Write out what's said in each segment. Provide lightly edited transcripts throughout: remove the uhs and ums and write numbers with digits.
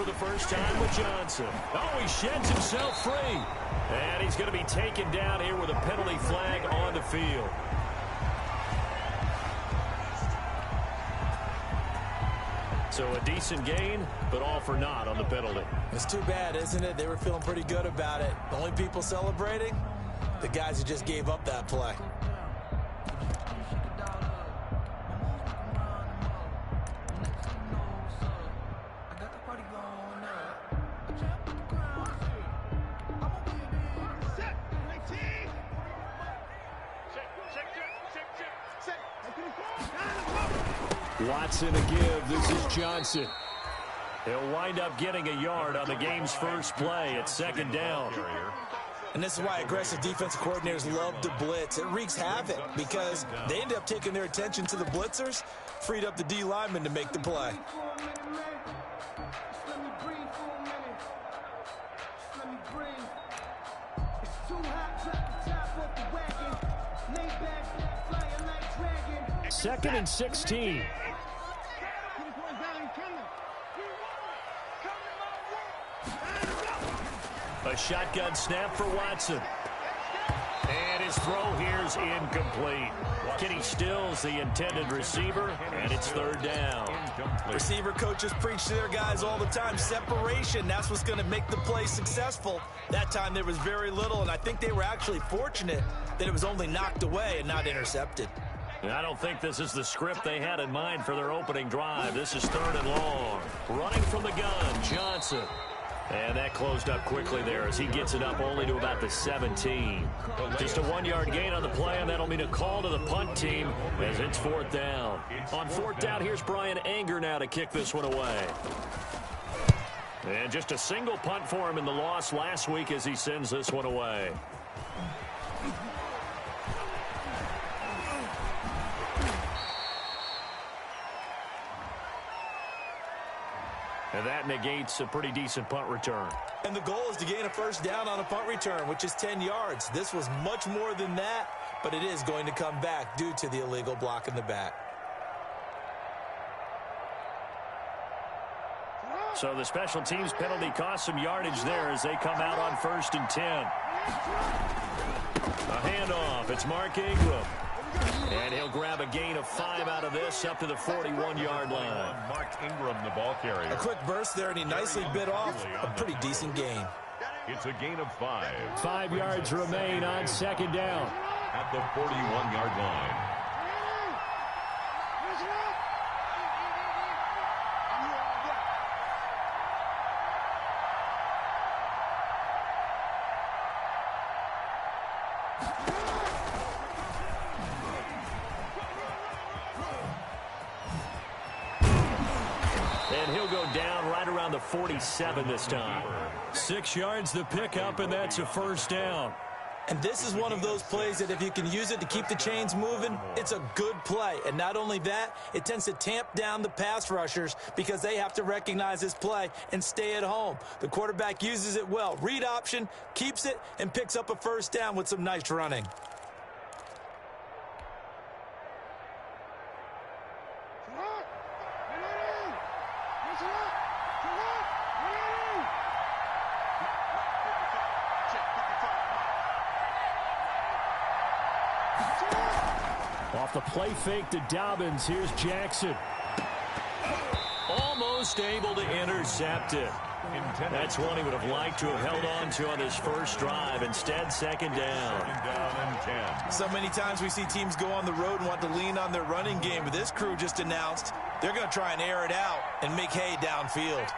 for the first time with Johnson. Oh, he sheds himself free. And he's going to be taken down here with a penalty flag on the field. So a decent gain, but all for naught on the penalty. It's too bad, isn't it? They were feeling pretty good about it. The only people celebrating? The guys who just gave up that play. Watson a give. This is Johnson. He'll wind up getting a yard on the game's first play at second down. And this is why aggressive defensive coordinators love to blitz. It wreaks havoc because they end up taking their attention to the blitzers, freed up the D lineman to make the play. Second and 16. A shotgun snap for Watson. And his throw here's incomplete. Kenny Stills the intended receiver, and it's third down. Receiver coaches preach to their guys all the time. Separation, that's what's going to make the play successful. That time there was very little, and I think they were actually fortunate that it was only knocked away and not intercepted. I don't think this is the script they had in mind for their opening drive. This is third and long. Running from the gun, Johnson. And that closed up quickly there as he gets it up only to about the 17. Just a 1-yard gain on the play, and that'll mean a call to the punt team as it's fourth down. On fourth down, here's Brian Anger now to kick this one away. And just a single punt for him in the loss last week as he sends this one away. And that negates a pretty decent punt return. And the goal is to gain a first down on a punt return, which is 10 yards. This was much more than that, but it is going to come back due to the illegal block in the back. So the special teams penalty cost some yardage there as they come out on 1st and 10. A handoff. It's Mark Ingram. And he'll grab a gain of 5 out of this up to the 41-yard line. Mark Ingram, the ball carrier. A quick burst there, and he nicely bit off a pretty decent gain. It's a gain of 5. 5 yards remain on second down. At the 41-yard line. And he'll go down right around the 47 this time. 6 yards the pickup, and that's a first down. And this is one of those plays that if you can use it to keep the chains moving, it's a good play. And not only that, it tends to tamp down the pass rushers because they have to recognize this play and stay at home. The quarterback uses it well. Read option, keeps it, and picks up a first down with some nice running. Off the play fake to Dobbins. Here's Jackson. Almost able to intercept it. That's one he would have liked to have held on to on his first drive. Instead, second down. Second down and 10. So many times we see teams go on the road and want to lean on their running game, but this crew just announced they're going to try and air it out and make hay downfield.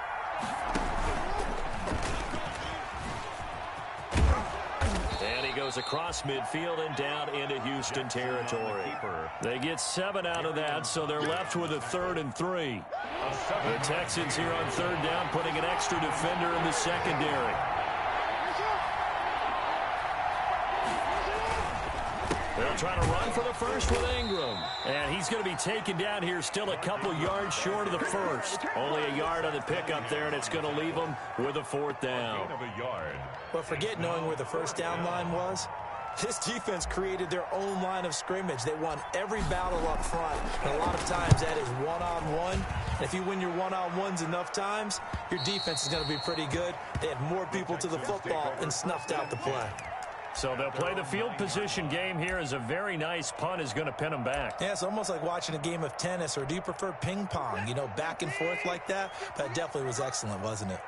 And he goes across midfield and down into Houston territory. They get 7 out of that, so they're left with a 3rd and 3. The Texans here on 3rd down, putting an extra defender in the secondary. They'll try to run for the first with Ingram. And he's going to be taken down here still a couple yards short of the first. Only a yard on the pickup there, and it's going to leave him with a 4th down. But forget knowing where the first down line was. This defense created their own line of scrimmage. They won every battle up front. And a lot of times that is one-on-one. And if you win your one-on-ones enough times, your defense is going to be pretty good. They had more people to the football and snuffed out the play. So they'll play the field position game here as a very nice punt is going to pin them back. Yeah, it's almost like watching a game of tennis, or do you prefer ping pong? You know, back and forth like that? That definitely was excellent, wasn't it?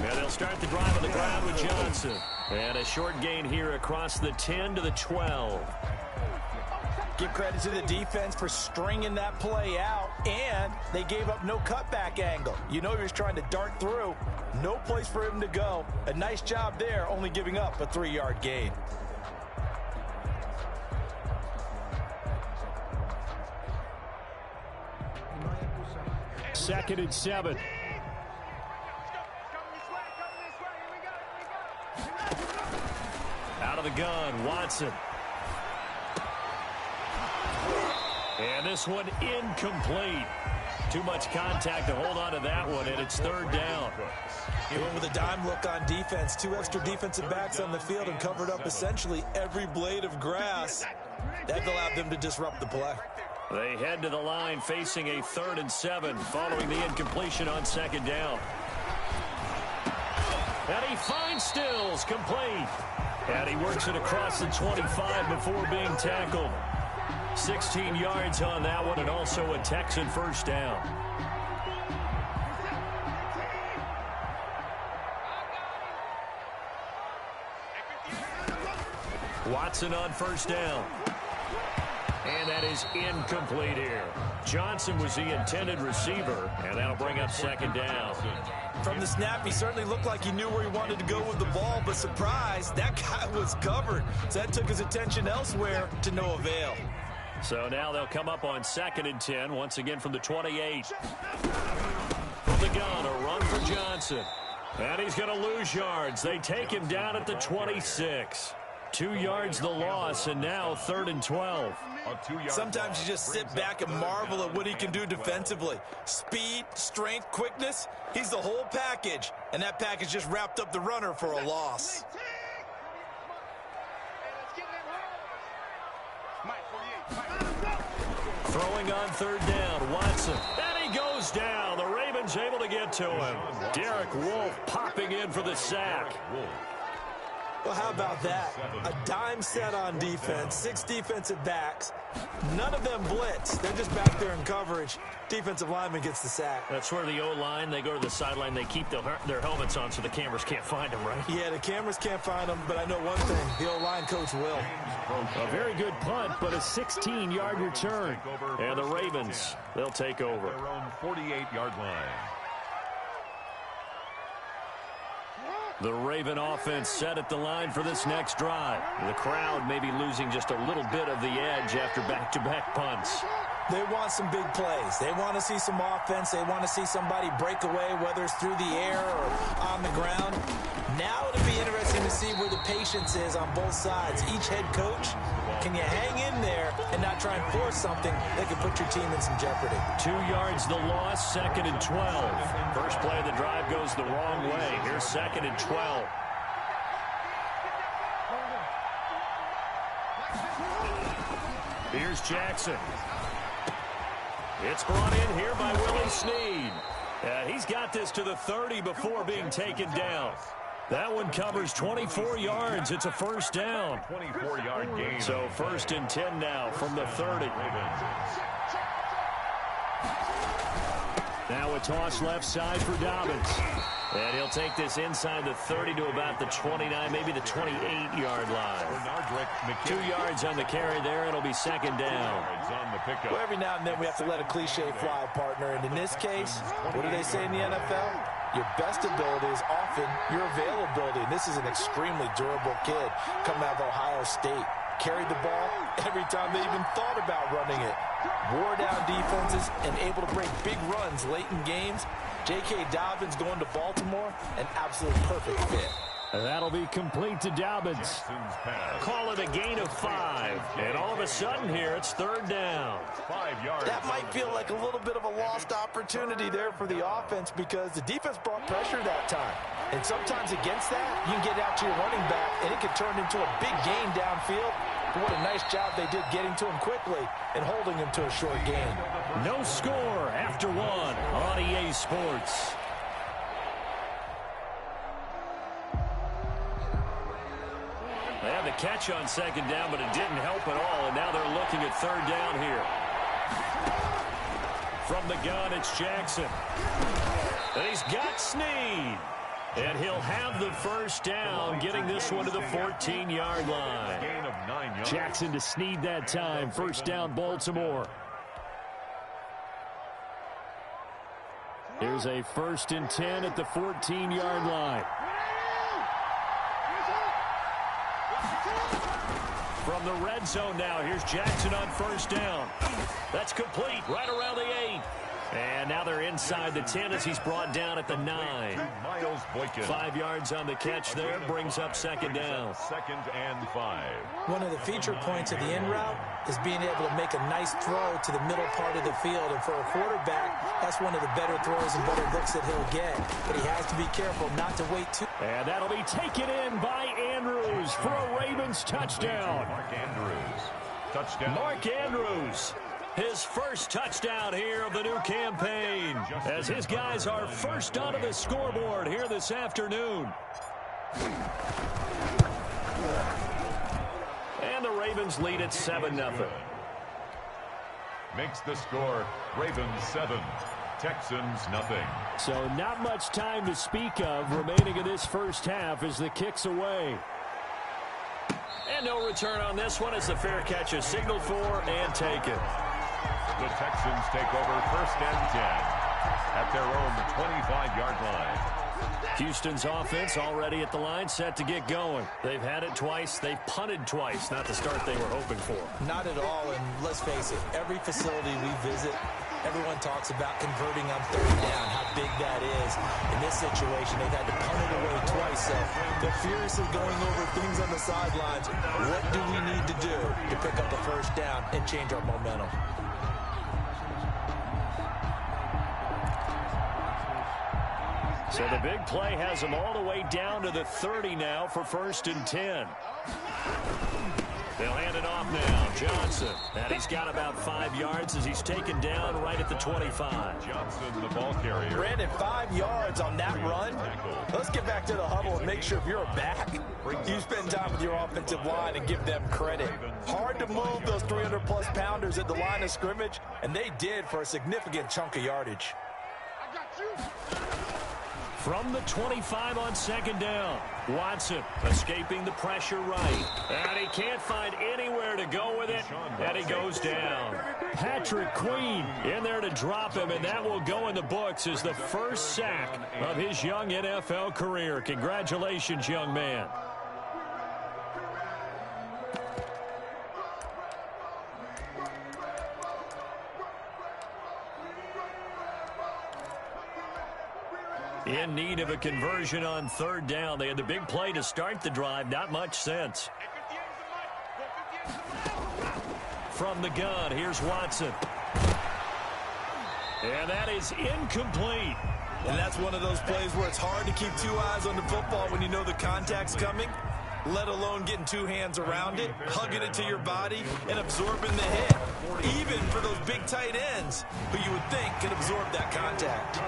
Yeah, they'll start the drive on the ground with Johnson. And a short gain here across the 10 to the 12. Give credit to the defense for stringing that play out, and they gave up no cutback angle. You know he was trying to dart through. No place for him to go. A nice job there, only giving up a 3-yard gain. Second and 7. Out of the gun, Watson. And this one incomplete. Too much contact to hold on to that one, and it's third down. He went with a dime look on defense. 2 extra defensive backs on the field and covered up essentially every blade of grass. That allowed them to disrupt the play. They head to the line facing a 3rd and 7 following the incompletion on second down. And he finds Stills complete. And he works it across the 25 before being tackled. 16 yards on that one, and also a Texan first down. Watson on first down. And that is incomplete here. Johnson was the intended receiver, and that'll bring up second down. From the snap, he certainly looked like he knew where he wanted to go with the ball, but surprise, that guy was covered. So that took his attention elsewhere to no avail. So now they'll come up on 2nd and 10, once again from the 28. From the gun, a run for Johnson. And he's going to lose yards. They take him down at the 26. 2 yards the loss, and now 3rd and 12. Sometimes you just sit back and marvel at what he can do defensively. Speed, strength, quickness, he's the whole package. And that package just wrapped up the runner for a loss. Throwing on 3rd down, Watson. And he goes down. The Ravens able to get to him. Derek Wolfe popping in for the sack. Well, how about that? A dime set on defense, 6 defensive backs. None of them blitz. They're just back there in coverage. Defensive lineman gets the sack. That's where the O-line, they go to the sideline, they keep their helmets on so the cameras can't find them, right? Yeah, the cameras can't find them, but I know one thing. The O-line coach will. A very good punt, but a 16-yard return. And the Ravens, they'll take over. Their own 48-yard line. The Raven offense set at the line for this next drive. The crowd may be losing just a little bit of the edge after back-to-back punts. They want some big plays. They want to see some offense. They want to see somebody break away, whether it's through the air or on the ground. Now it'll be interesting to see where the patience is on both sides. Each head coach, can you hang in there and not try and force something that could put your team in some jeopardy? 2 yards the loss, 2nd and 12. First play of the drive goes the wrong way. Here's 2nd and 12. Here's Jackson. It's brought in here by Willie Snead. And he's got this to the 30 before being taken down. That one covers 24 yards. It's a first down. 24-yard gain. So 1st and 10 now from the 30. Now a toss left side for Dobbins. And he'll take this inside the 30 to about the 29, maybe the 28-yard line. 2 yards on the carry there. It'll be 2nd down. Well, every now and then we have to let a cliche fly, partner. And in this case, what do they say in the NFL? Your best ability is often your availability. And this is an extremely durable kid coming out of Ohio State. Carried the ball every time they even thought about running it. Wore down defenses and able to break big runs late in games. J.K. Dobbins going to Baltimore, an absolute perfect fit. That'll be complete to Dobbins. Call it a gain of 5. And all of a sudden here, it's 3rd down. 5 yards. That might feel like a little bit of a lost opportunity there for the offense because the defense brought pressure that time. And sometimes against that, you can get out to your running back, and it can turn into a big gain downfield. But what a nice job they did getting to him quickly and holding him to a short gain. No score after one on EA Sports. They had the catch on second down, but it didn't help at all, and now they're looking at third down here. From the gun, it's Jackson. And he's got Snead. And he'll have the first down, getting this one to the 14-yard line. Jackson to Snead that time. First down, Baltimore. Here's a 1st and 10 at the 14-yard line. From the red zone now, here's Jackson on first down. That's complete, right around the 8. And now they're inside the 10 as he's brought down at the 9. 5 yards on the catch there, brings up second down. 2nd and 5. One of the feature points of the in route is being able to make a nice throw to the middle part of the field. And for a quarterback, that's one of the better throws and better looks that he'll get. But he has to be careful not to wait too. And that'll be taken in by Andrews for a Ravens touchdown. Mark Andrews. Touchdown. Mark Andrews. His first touchdown here of the new campaign as his guys are first onto the scoreboard here this afternoon. And the Ravens lead at 7-0. Makes the score Ravens 7, Texans nothing. So not much time to speak of remaining in this first half as the kick's away. And no return on this one as the fair catch is signaled for and taken. The Texans take over 1st and 10 at their own 25-yard line. Houston's offense already at the line, set to get going. They've had it twice. They've punted twice. Not the start they were hoping for. Not at all, and let's face it, every facility we visit, everyone talks about converting on third down, how big that is. In this situation, they've had to punt it away twice, so they're furiously going over things on the sidelines. What do we need to do to pick up the first down and change our momentum? So the big play has them all the way down to the 30 now for 1st and 10. They'll hand it off now. Johnson. And he's got about 5 yards as he's taken down right at the 25. Johnson, the ball carrier. Brandon, 5 yards on that run. Let's get back to the huddle and make sure if you're back, you spend time with your offensive line and give them credit. Hard to move those 300-plus pounders at the line of scrimmage, and they did for a significant chunk of yardage. From the 25 on second down, Watson escaping the pressure right. And he can't find anywhere to go with it, and he goes down. Patrick Queen in there to drop him, and that will go in the books as the first sack of his young NFL career. Congratulations, young man. In need of a conversion on third down. They had the big play to start the drive. Not much sense. From the gun, here's Watson. And that is incomplete. And that's one of those plays where it's hard to keep 2 eyes on the football when you know the contact's coming, let alone getting 2 hands around it, hugging it to your body, and absorbing the hit. Even for those big tight ends who you would think can absorb that contact.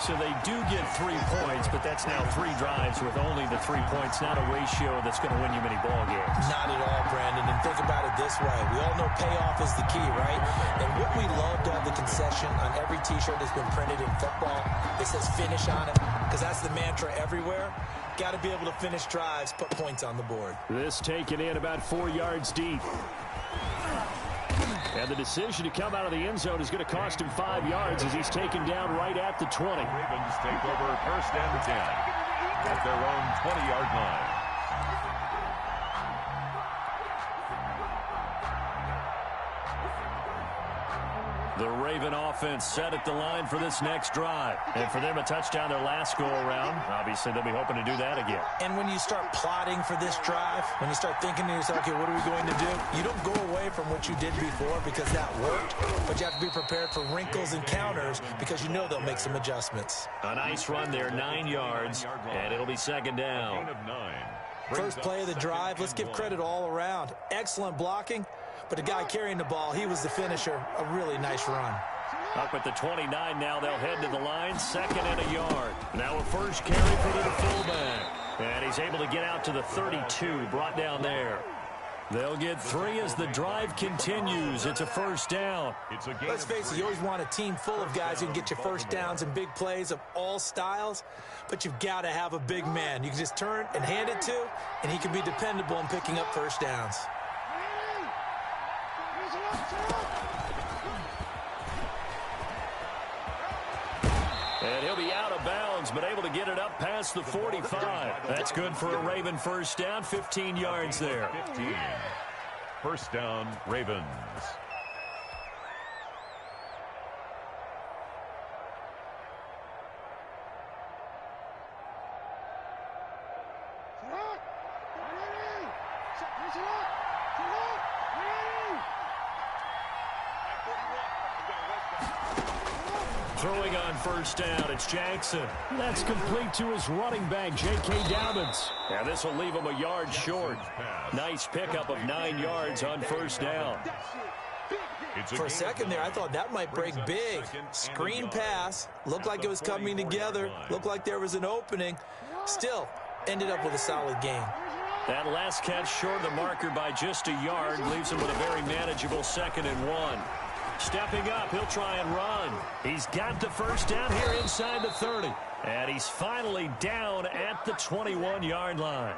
So they do get 3 points, but that's now 3 drives with only the 3 points, not a ratio that's going to win you many ball games. Not at all, Brandon. And think about it this way. We all know payoff is the key, right? And what we love to have the concession on every T-shirt that's been printed in football, it says finish on it, because that's the mantra everywhere. Got to be able to finish drives, put points on the board. This taken in about 4 yards deep. And the decision to come out of the end zone is going to cost him 5 yards as he's taken down right at the 20. Ravens take over 1st and 10 at their own 20-yard line. The Raven offense set at the line for this next drive. And for them, a touchdown their last go-around. Obviously, they'll be hoping to do that again. And when you start plotting for this drive, when you start thinking to yourself, okay, what are we going to do? You don't go away from what you did before because that worked, but you have to be prepared for wrinkles and counters because you know they'll make some adjustments. A nice run there, 9 yards, and it'll be second down. Gain of 9. First play of the drive, let's give credit all around. Excellent blocking, but the guy carrying the ball, he was the finisher. A really nice run. Up at the 29 now, they'll head to the line, 2nd and a yard. Now a first carry for the fullback. And he's able to get out to the 32, brought down there. They'll get 3 as the drive continues. It's a first down. Let's face it, you always want a team full of guys who can get you first downs and big plays of all styles, but you've got to have a big man you can just turn and hand it to, and he can be dependable in picking up first downs. And he'll be out of bounds, but able to get it up past the 45. That's good for a Raven first down, 15 yards there. 15. First down, Ravens. Throwing on first down, it's Jackson. That's complete to his running back, J.K. Dobbins. And this will leave him a yard short. Nice pickup of 9 yards on first down. For a second there, I thought that might break big. Screen pass, looked like it was coming together, looked like there was an opening. Still, ended up with a solid gain. That last catch short of the marker by just a yard leaves him with a very manageable 2nd and 1. Stepping up, he'll try and run. He's got the first down here inside the 30. And he's finally down at the 21-yard line.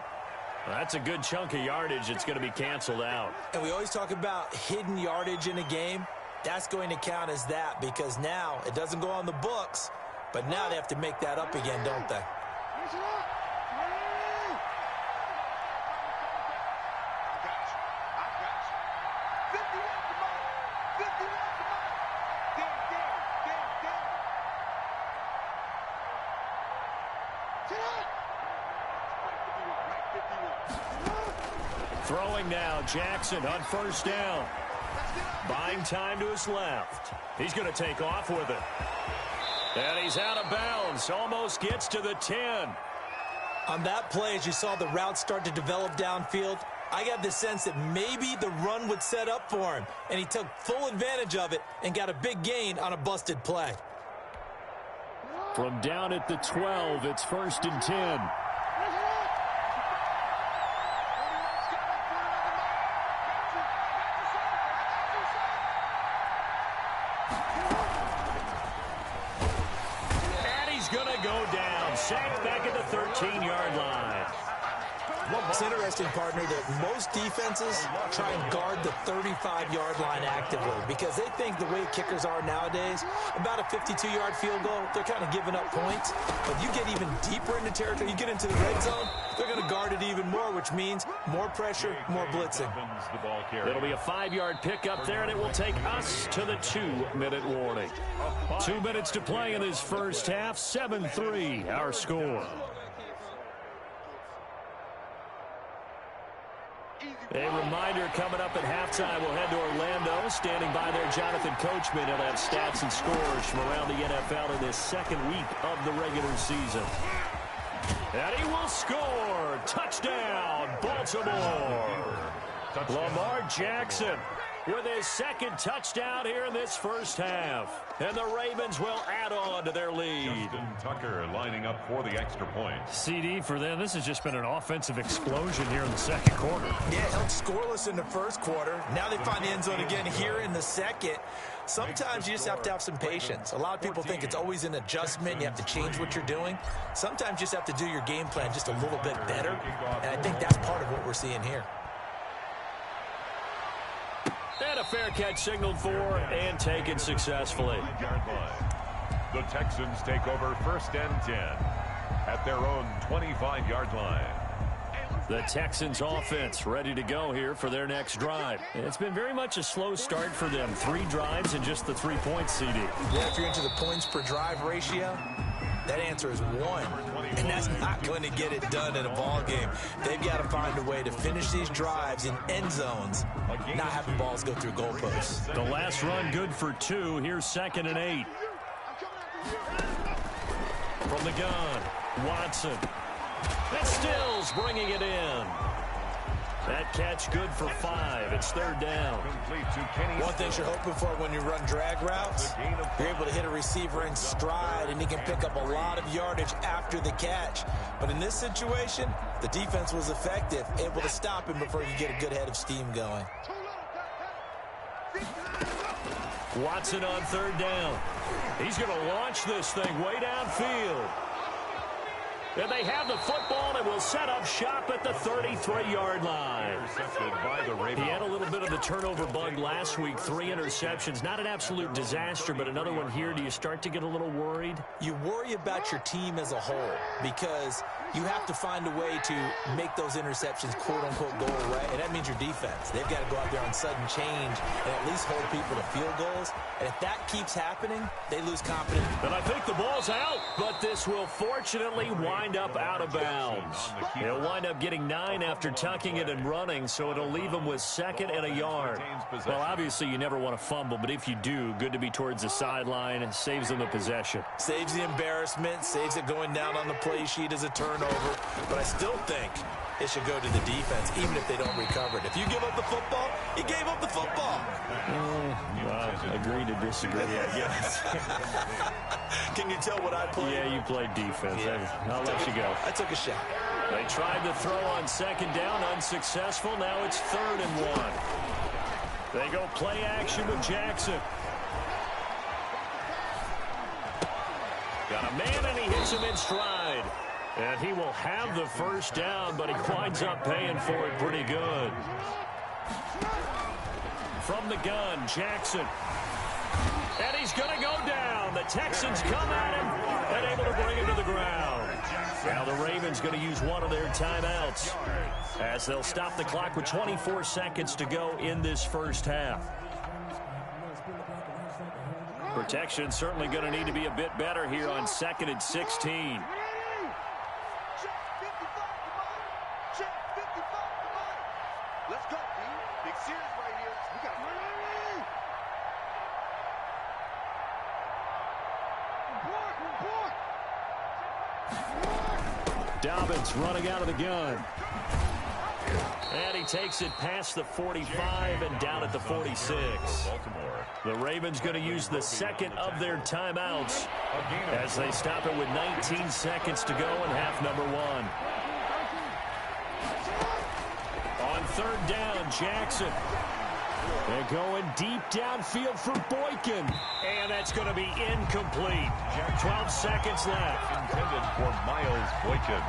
That's a good chunk of yardage. It's going to be canceled out. And we always talk about hidden yardage in a game. That's going to count as that because now it doesn't go on the books, but now they have to make that up again, don't they? Throwing now, Jackson on first down. Buying time to his left. He's going to take off with it. And he's out of bounds. Almost gets to the 10. On that play, as you saw the route start to develop downfield, I got the sense that maybe the run would set up for him. And he took full advantage of it and got a big gain on a busted play. From down at the 12, it's 1st and 10. Sacked back at the 13-yard line. It's interesting, partner, that most defenses try and guard the 35-yard line actively because they think the way kickers are nowadays, about a 52-yard field goal, they're kind of giving up points. But you get even deeper into territory, you get into the red zone, they're going to guard it even more, which means more pressure, more blitzing. It'll be a 5-yard pickup there, and it will take us to the 2-minute warning. 2 minutes to play in this first half, 7-3 our score. A reminder coming up at halftime, we'll head to Orlando. Standing by there, Jonathan Coachman. He'll have stats and scores from around the NFL in this 2nd week of the regular season. And he will score. Touchdown, Baltimore. Lamar Jackson with his 2nd touchdown here in this first half. And the Ravens will add on to their lead. Justin Tucker lining up for the extra point. CD for them. This has just been an offensive explosion here in the 2nd quarter. Yeah, held scoreless in the 1st quarter. Now they find the end zone again here in the 2nd. Sometimes you just have to have some patience. A lot of people think it's always an adjustment. You have to change what you're doing. Sometimes you just have to do your game plan just a little bit better. And I think that's part of what we're seeing here. And a fair catch signaled for and taken successfully. The Texans take over 1st and 10 at their own 25-yard line. The Texans offense ready to go here for their next drive. It's been very much a slow start for them. 3 drives and just the 3 points, CD. Yeah, if you're into the points per drive ratio, that answer is 1. And that's not going to get it done in a ball game. They've got to find a way to finish these drives in end zones, not having balls go through goalposts. The last run good for 2. Here's 2nd and 8. From the gun, Watson. And Stills bringing it in. That catch good for 5. It's third down. One thing you're hoping for when you run drag routes, you're able to hit a receiver in stride, and he can pick up a lot of yardage after the catch. But in this situation, the defense was effective, able to stop him before you get a good head of steam going. Watson on third down. He's going to launch this thing way downfield. And they have the football and will set up shop at the 33-yard line. He had a little bit of the turnover bug last week, 3 interceptions. Not an absolute disaster, but another one here. Do you start to get a little worried? You worry about your team as a whole because you have to find a way to make those interceptions, quote-unquote, go away, and that means your defense. They've got to go out there on sudden change and at least hold people to field goals. And if that keeps happening, they lose confidence. And I think the ball's out, but this will fortunately wind up out of bounds. He'll wind up getting 9 after tucking it and running, so it'll leave him with 2nd and a yard. Well, obviously you never want to fumble, but if you do, good to be towards the sideline. It saves them the possession. Saves the embarrassment, saves it going down on the play sheet as a turnover. But I still think it should go to the defense, even if they don't recover it. If you give up the football, you gave up the football. Agree to disagree, I guess. Can you tell what I played? Yeah, you played defense. Yeah. I'll let you go. I took a shot. They tried to throw on 2nd down, unsuccessful. Now it's 3rd and 1. They go play action with Jackson. Got a man, and he hits him in stride. And he will have the first down, but he winds up paying for it pretty good. From the gun, Jackson. And he's going to go down. The Texans come at him and able to bring him to the ground. Now the Ravens going to use one of their timeouts as they'll stop the clock with 24 seconds to go in this first half. Protection certainly going to need to be a bit better here on 2nd and 16. Let's go, B. Big series right here. We got Dobbins running out of the gun. And he takes it past the 45 and down at the 46. The Ravens going to use the 2nd of their timeouts as they stop it with 19 seconds to go in half number 1. On 3rd down, Jackson. They're going deep downfield for Boykin. And that's going to be incomplete. 12 seconds left. Intended for Miles Boykin.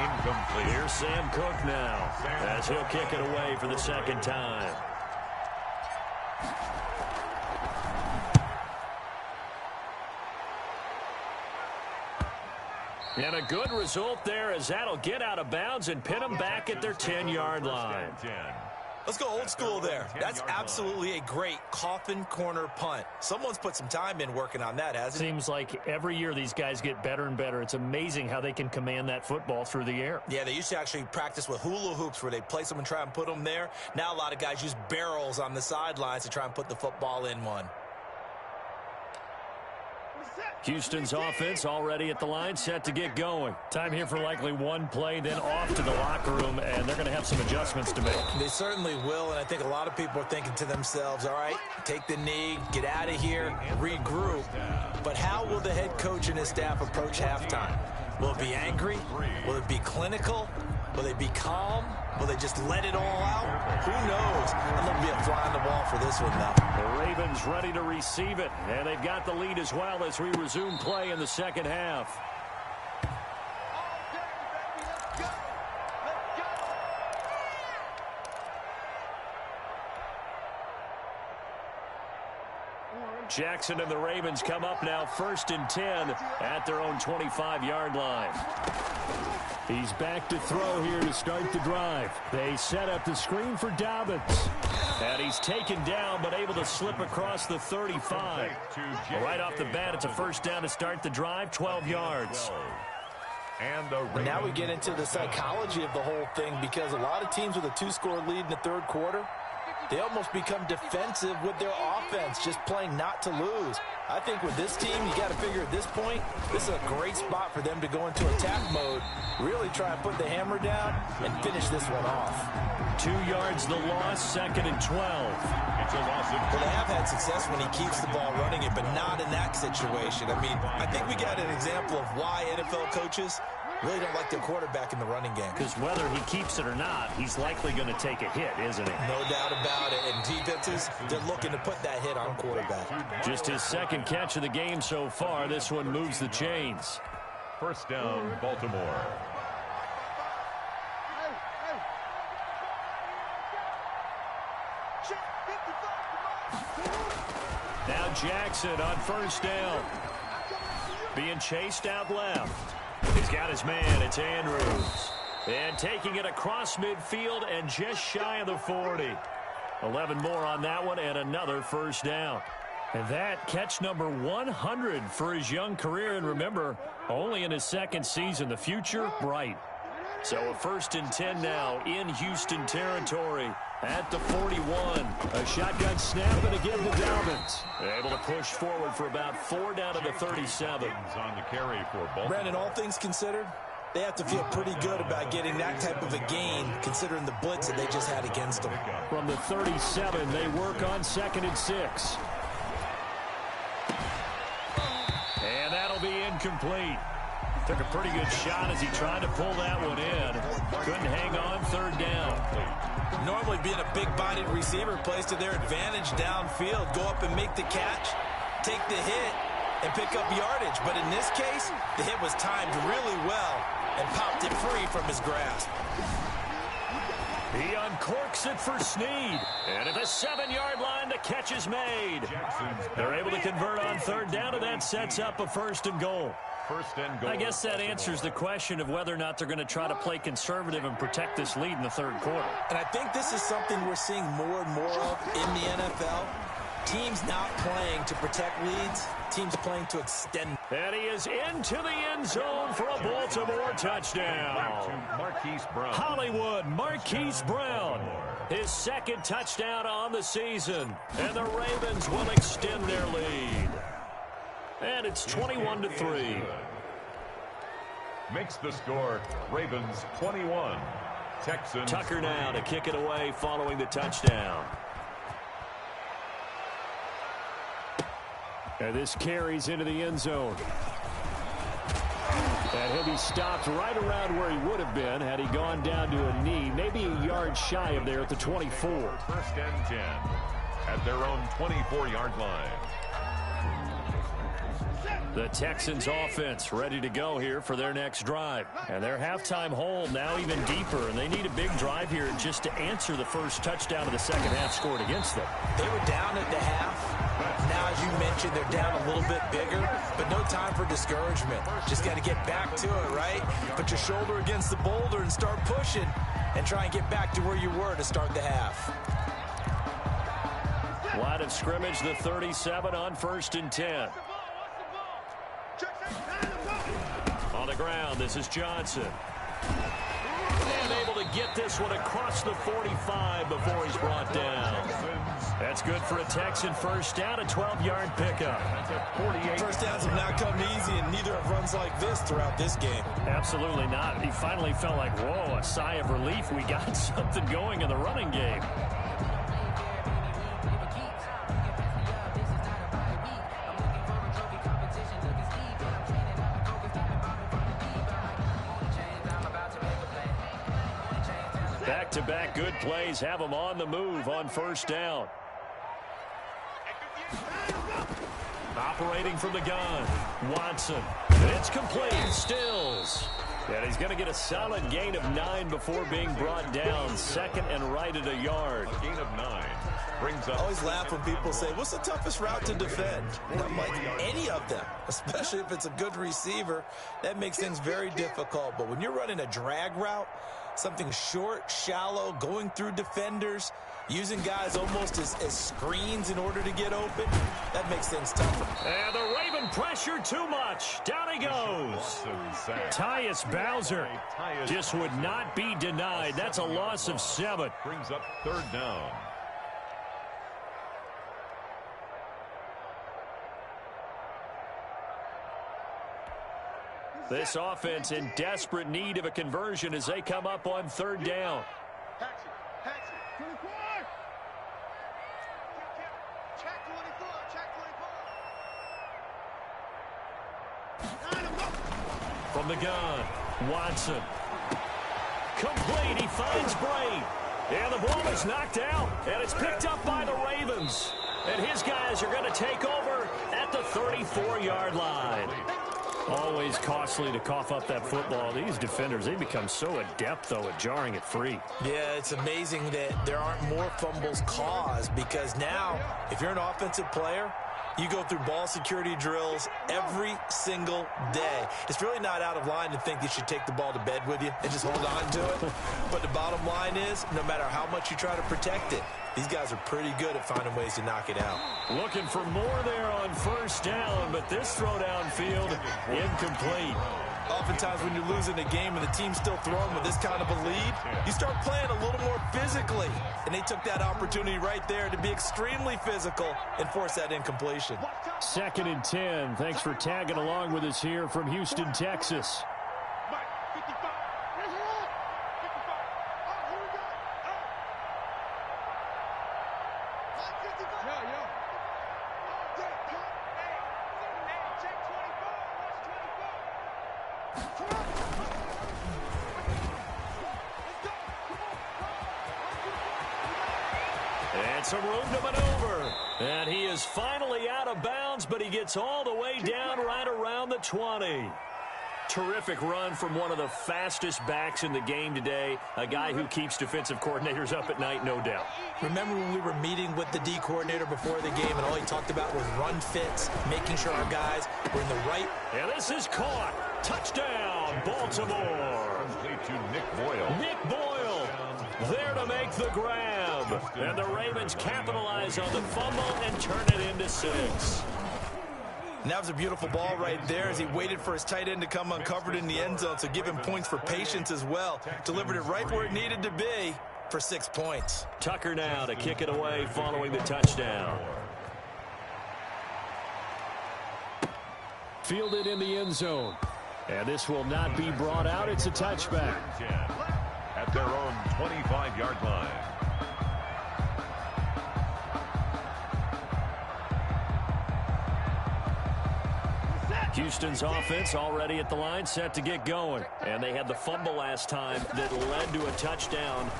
Incomplete. Here's Sam Cook now as he'll kick it away for the 2nd time. And a good result there as that'll get out of bounds and pin them back at their 10-yard line. Let's go old school there. That's absolutely a great coffin corner punt. Someone's put some time in working on that, hasn't it? Seems like every year these guys get better and better. It's amazing how they can command that football through the air. Yeah, they used to actually practice with hula hoops where they place them and try and put them there. Now a lot of guys use barrels on the sidelines to try and put the football in one. Houston's offense already at the line, set to get going. Time here for likely one play, then off to the locker room, and they're going to have some adjustments to make. They certainly will, and I think a lot of people are thinking to themselves, all right, take the knee, get out of here, regroup. But how will the head coach and his staff approach halftime? Will it be angry? Will it be clinical? Will they be calm? Will they just let it all out? Who knows? I'm going to be a fly on the wall for this one, though. The Ravens ready to receive it, and they've got the lead as well as we resume play in the 2nd half. Jackson and the Ravens come up now 1st and 10 at their own 25-yard line. He's back to throw here to start the drive. They set up the screen for Dobbins. And he's taken down but able to slip across the 35. Right off the bat, it's a 1st down to start the drive, 12 yards. And now we get into the psychology of the whole thing because a lot of teams with a 2-score lead in the 3rd quarter, they almost become defensive with their offense, just playing not to lose. I think with this team, you got to figure at this point, this is a great spot for them to go into attack mode, really try and put the hammer down and finish this one off. 2 yards the loss, 2nd and 12. It's a loss of Well, they have had success when he keeps the ball running it, but not in that situation. I mean, I think we got an example of why NFL coaches really don't like their quarterback in the running game. Because whether he keeps it or not, he's likely going to take a hit, isn't he? No doubt about it. And defenses, they're looking to put that hit on quarterback. Just his 2nd catch of the game so far. This one moves the chains. first down, Baltimore. Now Jackson on first down. Being chased out left. He's got his man. It's Andrews. And taking it across midfield and just shy of the 40. 11 more on that one and another first down. And that catch number 100 for his young career. And remember, only in his 2nd season. The future, bright. So a 1st and 10 now in Houston territory at the 41. A shotgun snap and again to Dolphins. Able to push forward for about 4 down to the 37. On the carry for Baltimore. Brandon, all things considered, they have to feel pretty good about getting that type of a gain considering the blitz that they just had against them. From the 37, they work on 2nd and 6. And that'll be incomplete. Took a pretty good shot as he tried to pull that one in. Couldn't hang on, 3rd down. Normally being a big-bodied receiver plays to their advantage downfield. Go up and make the catch, take the hit, and pick up yardage. But in this case, the hit was timed really well and popped it free from his grasp. He uncorks it for Snead. And at the 7-yard line, the catch is made. They're able to convert on 3rd down, and that sets up a 1st and goal. First and goal. I guess that answers the question of whether or not they're going to try to play conservative and protect this lead in the 3rd quarter. And I think this is something we're seeing more and more of in the NFL. Teams not playing to protect leads, teams playing to extend. And he is into the end zone for a Baltimore touchdown. Marquise Brown. Hollywood Marquise Brown. His 2nd touchdown on the season. And the Ravens will extend their lead. And it's 21-3. Makes the score Ravens 21. Texans. Tucker now to kick it away following the touchdown. And this carries into the end zone. And he'll be stopped right around where he would have been had he gone down to a knee, maybe a yard shy of there at the 24. 1st and 10 at their own 24-yard line. The Texans offense ready to go here for their next drive. And their halftime hole now even deeper. And they need a big drive here just to answer the first touchdown of the 2nd half scored against them. They were down at the half. Now, as you mentioned, they're down a little bit bigger, but no time for discouragement. Just got to get back to it, right? Put your shoulder against the boulder and start pushing and try and get back to where you were to start the half. Line of scrimmage, the 37 on 1st and 10. On the ground, this is Johnson. And able to get this one across the 45 before he's brought down. That's good for a Texan first down, a 12-yard pickup. First downs have not come easy, and neither have runs like this throughout this game. Absolutely not. He finally felt like, whoa, a sigh of relief. We got something going in the running game. Back-to-back good plays have them on the move on 1st down. Operating from the gun, Watson. It's complete, Stills. And he's going to get a solid gain of 9 before being brought down. 2nd and right at a yard. A gain of 9 brings up. I always laugh when people say, what's the toughest route to defend? And I'm like, any of them, especially if it's a good receiver. That makes things very difficult. But when you're running a drag route, something short, shallow, going through defenders, using guys almost as screens in order to get open, that makes things tougher. And the Raven pressure too much. Down he goes. Tyus Bowser just would not be denied. That's a loss of 7. Brings up 3rd down. This offense in desperate need of a conversion as they come up on third down. From the gun, Watson. Complete, he finds Bray. And the ball is knocked out, and it's picked up by the Ravens. And his guys are going to take over at the 34-yard line. Always costly to cough up that football. These defenders, they become so adept, though, at jarring it free. Yeah, it's amazing that there aren't more fumbles caused because now, if you're an offensive player, you go through ball security drills every single day. It's really not out of line to think you should take the ball to bed with you and just hold on to it. But the bottom line is, no matter how much you try to protect it, these guys are pretty good at finding ways to knock it out. Looking for more there on first down, but this throw downfield incomplete. Oftentimes when you're losing a game and the team's still throwing with this kind of a lead, you start playing a little more physically. And they took that opportunity right there to be extremely physical and force that incompletion. 2nd and 10. Thanks for tagging along with us here from Houston, Texas. And some room to maneuver. And he is finally out of bounds, but he gets all the way down right around the 20. Terrific run from one of the fastest backs in the game today. A guy who keeps defensive coordinators up at night, no doubt. Remember when we were meeting with the D coordinator before the game and all he talked about was run fits, making sure our guys were in the right. And this is caught. Touchdown, Baltimore. Complete to Nick Boyle. Nick Boyle there to make the grab. And the Ravens capitalize on the fumble and turn it into 6. And that was a beautiful ball right there as he waited for his tight end to come uncovered in the end zone, so give him points for patience as well. Delivered it right where it needed to be for 6 points. Tucker now to kick it away following the touchdown. Fielded in the end zone. And this will not be brought out. It's a touchback. At their own 25-yard line. Houston's offense already at the line, set to get going. And they had the fumble last time that led to a touchdown.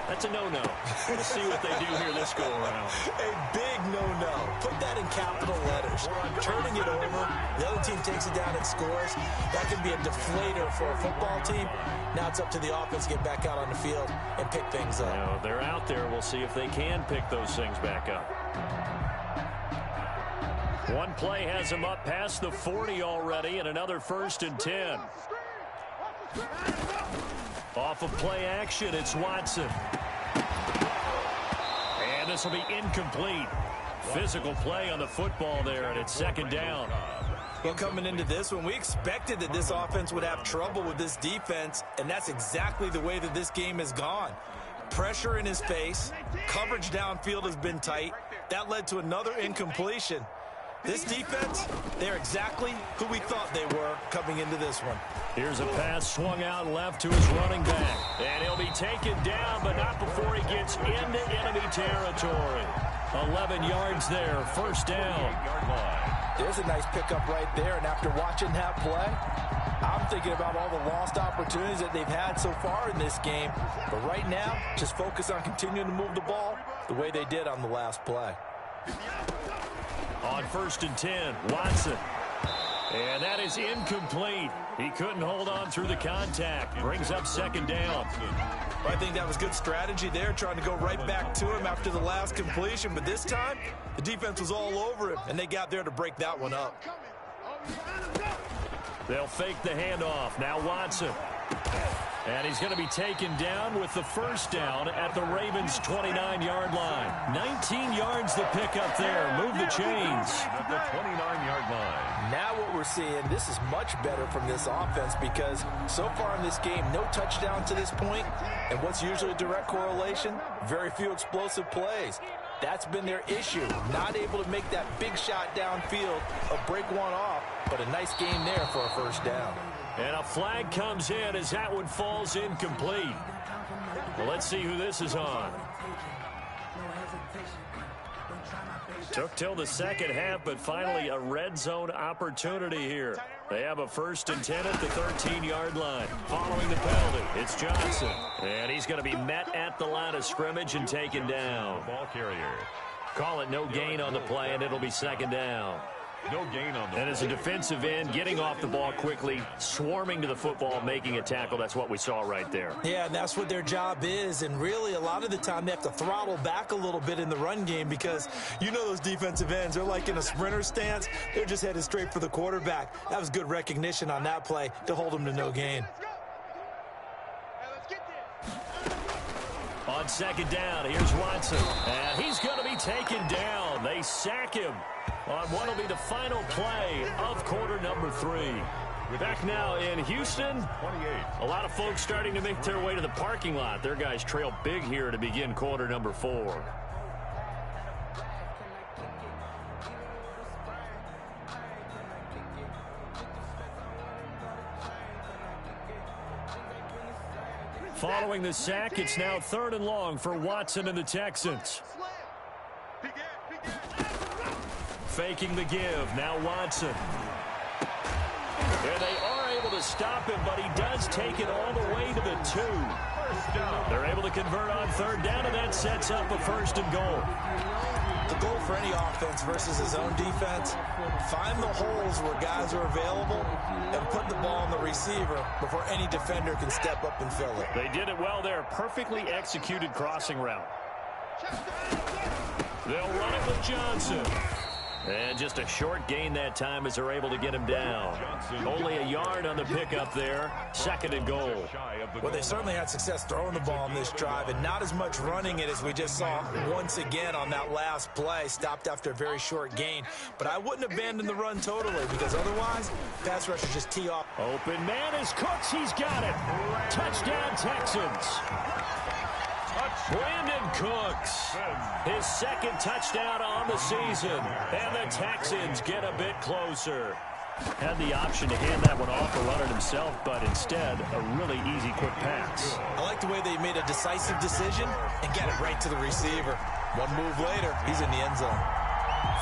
That's a no-no. We'll see what they do here this go-around. A big no-no. Put that in capital letters. Turning it over, the other team takes it down and scores. That can be a deflator for a football team. Now it's up to the offense to get back out on the field and pick things up. You know, they're out there. We'll see if they can pick those things back up. One play has them up past the 40 already, and another 1st and 10. Off of play action, it's Watson. And this will be incomplete. Physical play on the football there, and it's 2nd down. Well, coming into this one, we expected that this offense would have trouble with this defense, and that's exactly the way that this game has gone. Pressure in his face, coverage downfield has been tight. That led to another incompletion. This defense, they're exactly who we thought they were coming into this one. Here's a pass swung out left to his running back. And he'll be taken down, but not before he gets into enemy territory. 11 yards there, 1st down. There's a nice pickup right there, and after watching that play, I'm thinking about all the lost opportunities that they've had so far in this game. But right now, just focus on continuing to move the ball the way they did on the last play. On 1st and 10, Watson. And that is incomplete. He couldn't hold on through the contact. Brings up 2nd down. I think that was good strategy there, trying to go right back to him after the last completion. But this time, the defense was all over him, and they got there to break that one up. They'll fake the handoff. Now Watson. And he's going to be taken down with the 1st down at the Ravens' 29-yard line. 19 yards to pick up there. Move the chains. At the 29-yard line. Now what we're seeing, this is much better from this offense because so far in this game, no touchdown to this point. And what's usually a direct correlation? Very few explosive plays. That's been their issue. Not able to make that big shot downfield or break one off, but a nice game there for a 1st down. And a flag comes in as that one falls incomplete. Well, let's see who this is on. Took till the second half, but finally a red zone opportunity here. They have a 1st and 10 at the 13-yard line. Following the penalty, it's Johnson. And he's going to be met at the line of scrimmage and taken down. Ball carrier. Call it no gain on the play, and it'll be 2nd down. No gain on the And as a defensive end, getting off the ball quickly, swarming to the football, making a tackle, that's what we saw right there. Yeah, and that's what their job is. And really, a lot of the time, they have to throttle back a little bit in the run game because you know those defensive ends, they're like in a sprinter stance. They're just headed straight for the quarterback. That was good recognition on that play to hold them to no gain. On 2nd down, here's Watson. And he's going to be taken down. They sack him on what will be the final play of quarter number 3. Back now in Houston. 28. A lot of folks starting to make their way to the parking lot. Their guys trail big here to begin quarter number 4. Following the sack, it's now 3rd and long for Watson and the Texans. Faking the give, now Watson. And they are able to stop him, but he does take it all the way to the 2. They're able to convert on 3rd down, and that sets up a 1st and goal. The goal for any offense versus his own defense, find the holes where guys are available and put the ball on the receiver before any defender can step up and fill it. They did it well there. Perfectly executed crossing route. They'll run it with Johnson. And just a short gain that time as they're able to get him down. Only a yard on the pickup there. 2nd and goal. Well, they certainly had success throwing the ball on this drive and not as much running it as we just saw once again on that last play. Stopped after a very short gain. But I wouldn't abandon the run totally because otherwise, pass rushers just tee off. Open man is Cooks. He's got it. Touchdown, Texans. Brandon Cooks, his 2nd touchdown on the season, and the Texans get a bit closer. Had the option to hand that one off or run it himself, but instead, a really easy quick pass. I like the way they made a decisive decision and get it right to the receiver. One move later, he's in the end zone.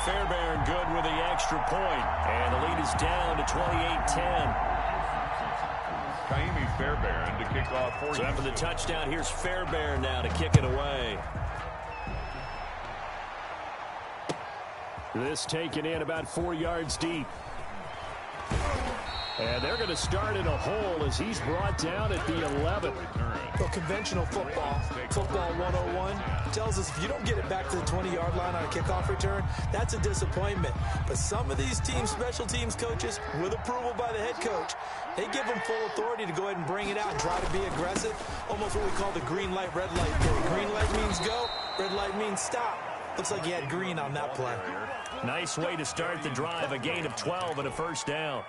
Fairbairn good with the extra point, and the lead is down to 28-10. Kaimi Fairbairn to kick off for you. So after the touchdown, here's Fairbairn now to kick it away. This taken in about 4 yards deep. And they're going to start in a hole as he's brought down at the 11. Well, conventional football 101, tells us if you don't get it back to the 20-yard line on a kickoff return, that's a disappointment. But some of these teams, special teams coaches, with approval by the head coach, they give them full authority to go ahead and bring it out and try to be aggressive, almost what we call the green light, red light theory. Green light means go, red light means stop. Looks like he had green on that play. Nice way to start the drive, a gain of 12 and a 1st down.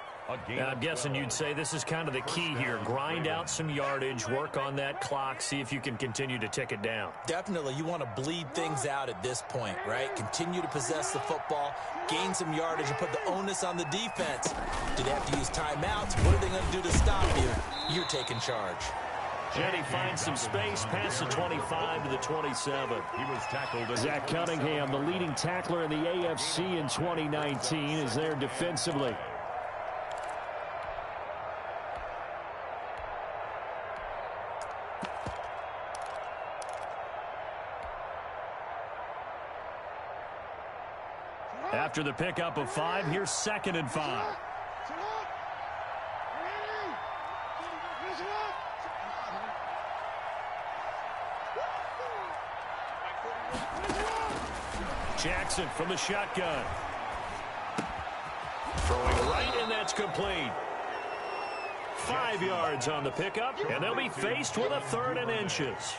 And I'm guessing you'd say this is kind of the key here. Grind out some yardage, work on that clock, see if you can continue to tick it down. Definitely, you want to bleed things out at this point, right? Continue to possess the football, gain some yardage, and put the onus on the defense. Do they have to use timeouts? What are they going to do to stop you? You're taking charge. Jenny finds some space past the 25 to the 27. He was tackled. Zach Cunningham, the leading tackler in the AFC in 2019, is there defensively. After the pickup of 5, here's 2nd and 5. Jackson from the shotgun. Throwing right, and that's complete. 5 yards on the pickup, and they'll be faced with a 3rd and inches.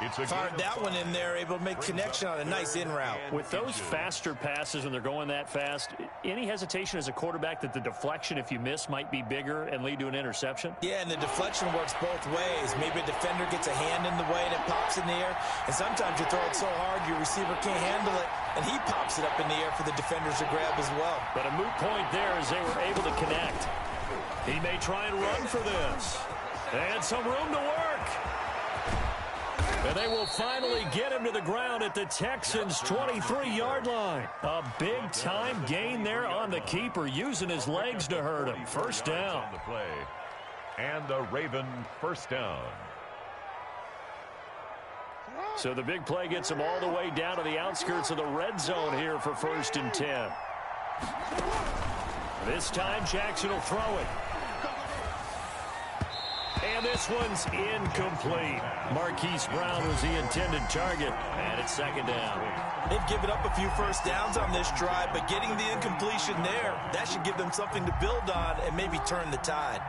Fired that one in there, able to make connection on a nice in route. With those faster passes when they're going that fast, any hesitation as a quarterback that the deflection, if you miss, might be bigger and lead to an interception? Yeah, and the deflection works both ways. Maybe a defender gets a hand in the way and it pops in the air. And sometimes you throw it so hard your receiver can't handle it, and he pops it up in the air for the defenders to grab as well. But a moot point there as they were able to connect. He may try and run for this. And some room to work. And they will finally get him to the ground at the Texans' 23-yard line. A big-time gain there on the keeper, using his legs to hurt him. First down. And the Raven first down. So the big play gets him all the way down to the outskirts of the red zone here for 1st and 10. This time Jackson will throw it. And this one's incomplete. Marquise Brown was the intended target, and it's 2nd down. They've given up a few first downs on this drive, but getting the incompletion there, that should give them something to build on and maybe turn the tide.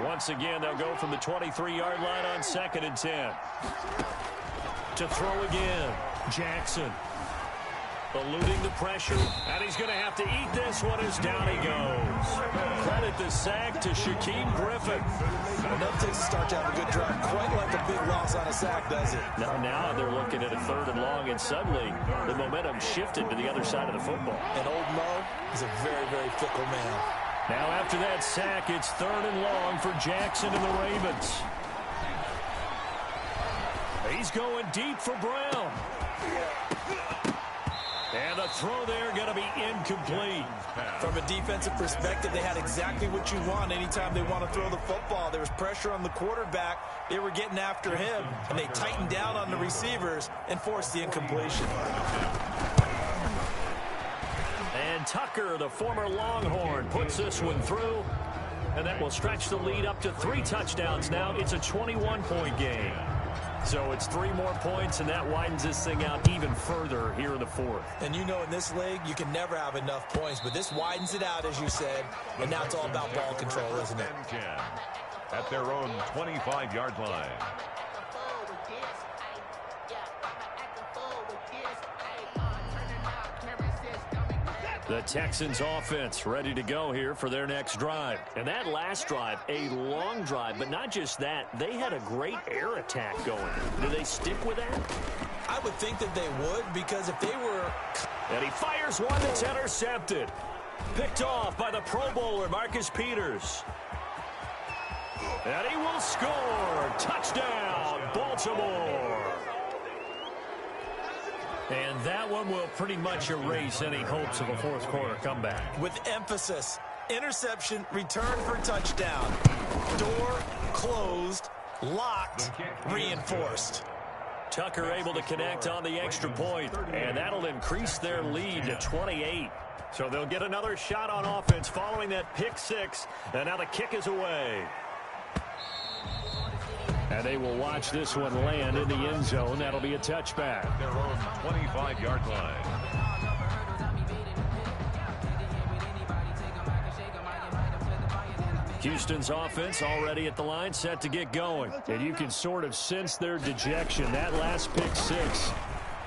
Once again, they'll go from the 23-yard line on 2nd and 10. To throw again, Jackson. Eluding the pressure, and he's going to have to eat this one as down he goes. Credit the sack to Shaquem Griffin. Well, that takes a start to have a good drive, quite like a big loss on a sack, does it? Now they're looking at a 3rd and long, and suddenly the momentum shifted to the other side of the football. And old Mo is a very, very fickle man. Now after that sack, it's 3rd and long for Jackson and the Ravens. He's going deep for Brown. And the throw there going to be incomplete. From a defensive perspective, they had exactly what you want anytime they want to throw the football. There was pressure on the quarterback. They were getting after him, and they tightened down on the receivers and forced the incompletion. And Tucker, the former Longhorn, puts this one through. And that will stretch the lead up to 3 touchdowns now. It's a 21-point game. So it's 3 more points, and that widens this thing out even further here in the 4th. And you know in this league, you can never have enough points, but this widens it out, as you said, and now it's all about ball control, isn't it? At their own 25-yard line. The Texans offense ready to go here for their next drive. And that last drive, a long drive, but not just that. They had a great air attack going. Do they stick with that? I would think that they would, because if they were... And he fires one that's intercepted. Picked off by the Pro Bowler, Marcus Peters. And he will score. Touchdown, Baltimore. And that one will pretty much erase any hopes of a 4th quarter comeback. With emphasis, interception, return for touchdown. Door closed, locked, reinforced. Tucker able to connect on the extra point, and that'll increase their lead to 28. So they'll get another shot on offense following that pick 6, and now the kick is away. And they will watch this one land in the end zone. That'll be a touchback. Their own 25-yard line. Houston's offense already at the line, set to get going. And you can sort of sense their dejection. That last pick 6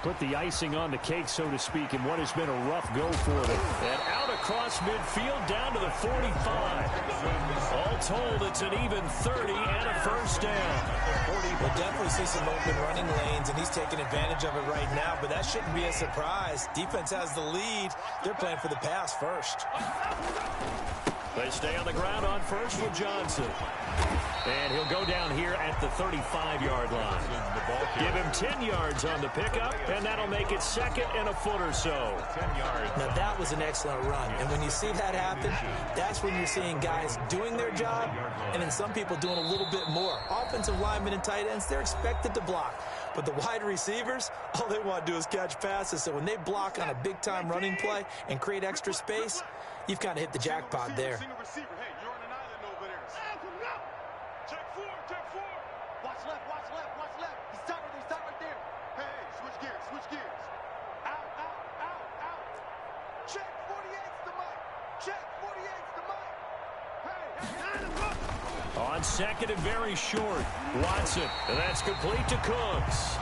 put the icing on the cake, so to speak, in what has been a rough go for them. And out across midfield down to the 45. All told, it's an even 30 and a first down. We'll definitely see some open running lanes, and he's taking advantage of it right now, but that shouldn't be a surprise. Defense has the lead. They're playing for the pass first. They stay on the ground on first with Johnson. And he'll go down here at the 35-yard line. Give him 10 yards on the pickup, and that'll make it 2nd and a foot or so. 10 yards. Now, that was an excellent run. And when you see that happen, that's when you're seeing guys doing their job, and then some people doing a little bit more. Offensive linemen and tight ends, they're expected to block. But the wide receivers, all they want to do is catch passes. So when they block on a big-time running play and create extra space, you've kind of hit the jackpot there. On 2nd and very short, Watson, and that's complete to Cooks.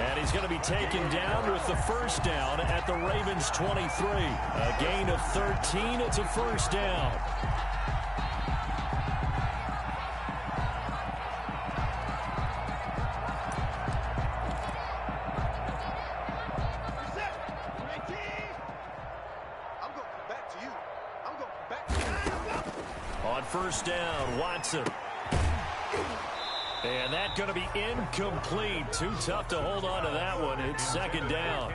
And he's going to be taken down with the first down at the Ravens' 23. A gain of 13, it's a first down. first down. Watson. And that's going to be incomplete. Too tough to hold on to that one. It's second down.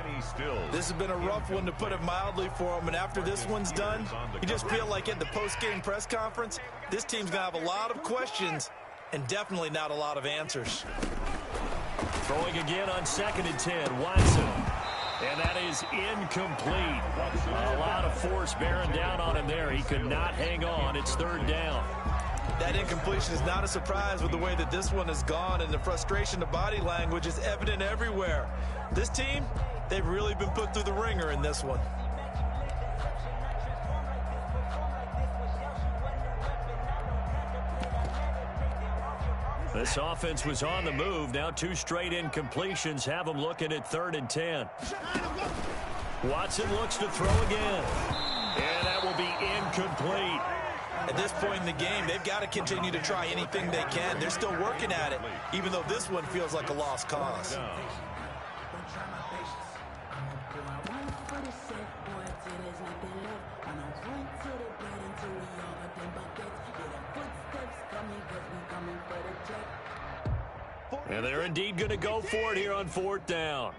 This has been a rough one, to put it mildly, for him. And after this one's done, you just feel like at the post-game press conference, this team's going to have a lot of questions and definitely not a lot of answers. Throwing again on 2nd and 10. Watson. And that is incomplete. A lot of force bearing down on him there. He could not hang on. It's 3rd down. That incompletion is not a surprise with the way that this one has gone, and the frustration, the body language is evident everywhere. This team, they've really been put through the ringer in this one. This offense was on the move. Now 2 straight incompletions have them looking at 3rd and 10. Watson looks to throw again. And that will be incomplete. At this point in the game, they've got to continue to try anything they can. They're still working at it, even though this one feels like a lost cause. And they're indeed going to go for it here on 4th down.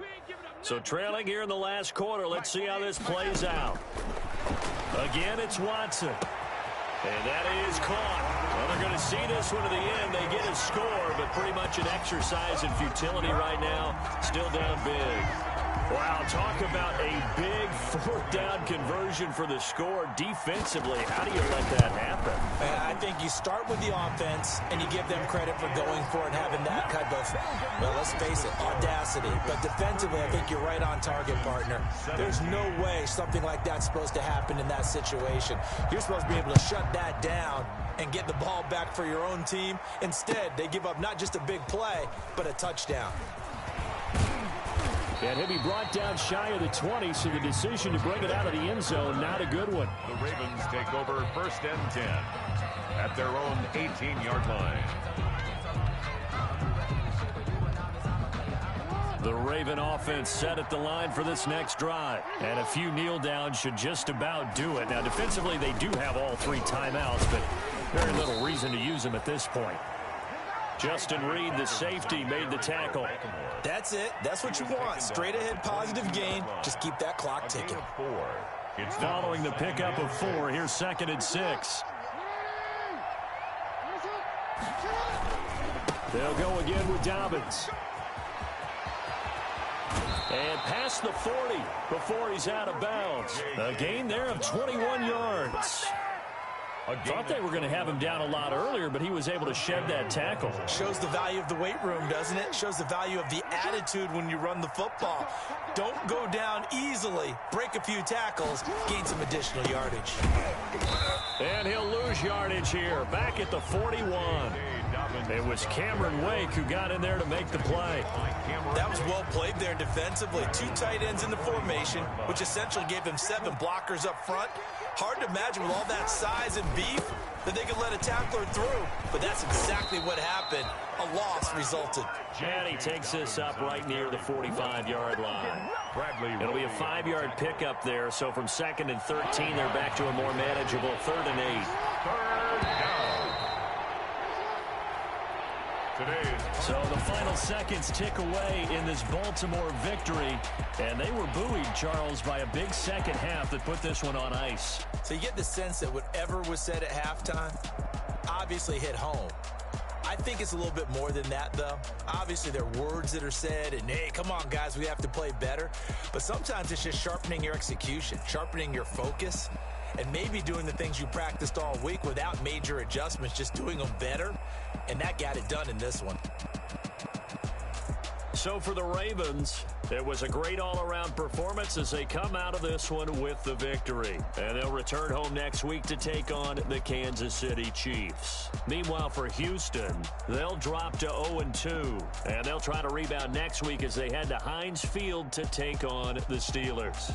So trailing here in the last quarter, let's see how this plays out. Again, it's Watson. And that is caught. Well, they're going to see this one to the end. They get a score, but pretty much an exercise in futility right now. Still down big. Wow, talk about a big 4th down conversion for the score. Defensively, how do you let that happen? I think you start with the offense, and you give them credit for going for it and having that kind of, well, let's face it, audacity. But defensively, I think you're right on target, partner. There's no way something like that's supposed to happen in that situation. You're supposed to be able to shut that down and get the ball back for your own team. Instead, they give up not just a big play, but a touchdown. And he'll be brought down shy of the 20, so the decision to bring it out of the end zone, not a good one. The Ravens take over 1st and 10 at their own 18-yard line. The Raven offense set at the line for this next drive. And a few kneel downs should just about do it. Now, defensively, they do have all 3 timeouts, but very little reason to use them at this point. Justin Reed, the safety, made the tackle. That's it. That's what you want. Straight ahead, positive gain. Just keep that clock ticking. Following the pickup of 4, here's 2nd and 6. They'll go again with Dobbins. And past the 40 before he's out of bounds. A gain there of 21 yards. Thought they were going to have him down a lot earlier, but he was able to shed that tackle. Shows the value of the weight room, doesn't it? Shows the value of the attitude when you run the football. Don't go down easily. Break a few tackles. Gain some additional yardage. And he'll lose yardage here. Back at the 41. It was Cameron Wake who got in there to make the play. That was well played there defensively. 2 tight ends in the formation, which essentially gave them 7 blockers up front. Hard to imagine with all that size and beef that they could let a tackler through. But that's exactly what happened. A loss resulted. And he takes this up right near the 45-yard line. It'll be a 5-yard pickup there. So from 2nd and 13, they're back to a more manageable 3rd and 8. 3rd down. So the final seconds tick away in this Baltimore victory. And they were buoyed, Charles, by a big second half that put this one on ice. So you get the sense that whatever was said at halftime obviously hit home. I think it's a little bit more than that, though. Obviously, there are words that are said, and, hey, come on, guys, we have to play better. But sometimes it's just sharpening your execution, sharpening your focus, and maybe doing the things you practiced all week without major adjustments, just doing them better. And that got it done in this one. So for the Ravens, it was a great all-around performance as they come out of this one with the victory. And they'll return home next week to take on the Kansas City Chiefs. Meanwhile, for Houston, they'll drop to 0-2. And they'll try to rebound next week as they head to Heinz Field to take on the Steelers.